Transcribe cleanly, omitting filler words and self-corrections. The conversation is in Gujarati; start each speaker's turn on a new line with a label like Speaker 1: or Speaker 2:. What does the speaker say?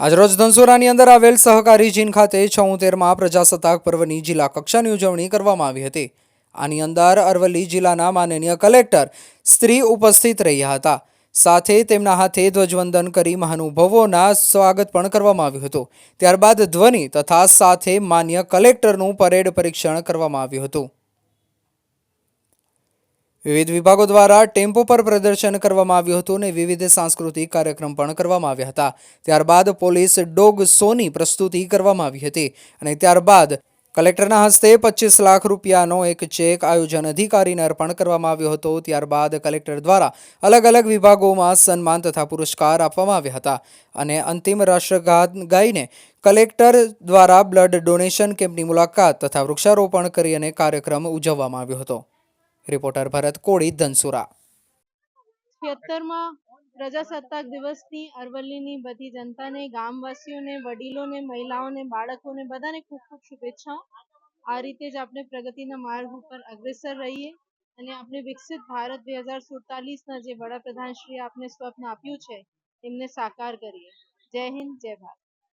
Speaker 1: આજરોજ ધનસુરાની અંદર આવેલ સહકારી જીન ખાતે 76મા પ્રજાસત્તાક પર્વની જિલ્લા કક્ષાની ઉજવણી કરવામાં આવી હતી। આની અંદર અરવલ્લી જિલ્લાના માનનીય કલેક્ટર શ્રી ઉપસ્થિત રહ્યા હતા। સાથે તેમના હાથે ધ્વજવંદન કરી મહાનુભાવોના સ્વાગત પણ કરવામાં આવ્યું હતું। ત્યારબાદ ધ્વનિ તથા સાથે માન્ય કલેક્ટરનું પરેડ પરીક્ષણ કરવામાં આવ્યું હતું। વિવિધ વિભાગો દ્વારા ટેમ્પો પર પ્રદર્શન કરવામાં આવ્યું હતું અને વિવિધ સાંસ્કૃતિક કાર્યક્રમ પણ કરવામાં આવ્યા હતા। ત્યારબાદ પોલીસ ડોગ શોની પ્રસ્તુતિ કરવામાં આવી હતી અને ત્યારબાદ કલેક્ટરના હસ્તે 25 લાખ રૂપિયાનો એક ચેક આયોજન અધિકારીને અર્પણ કરવામાં આવ્યો હતો। ત્યારબાદ કલેક્ટર દ્વારા અલગ અલગ વિભાગોમાં સન્માન તથા પુરસ્કાર આપવામાં આવ્યા હતા અને અંતિમ રાષ્ટ્રગાન ગાઈને કલેક્ટર દ્વારા બ્લડ ડોનેશન કેમ્પની મુલાકાત તથા વૃક્ષારોપણ કરી અને કાર્યક્રમ ઉજવવામાં આવ્યો હતો। રિપોર્ટર ભરત કોળી, ધનસુરા।
Speaker 2: 76મા પ્રજાસત્તાક દિવસની અરવલ્લીની બધી જનતાને, ગામવાસીઓને, વડીલોને, મહિલાઓને, બાળકોને બધાને ખૂબ ખૂબ શુભેચ્છાઓ। આ રીતે જ આપણે પ્રગતિના માર્ગ ઉપર અગ્રેસર રહીએ અને આપણે વિકસિત ભારત 2047ના જે વડાપ્રધાનશ્રીએ આપણે સ્વપ્ન આપ્યું છે એમને સાકાર કરીએ। જય હિન્દ, જય ભારત।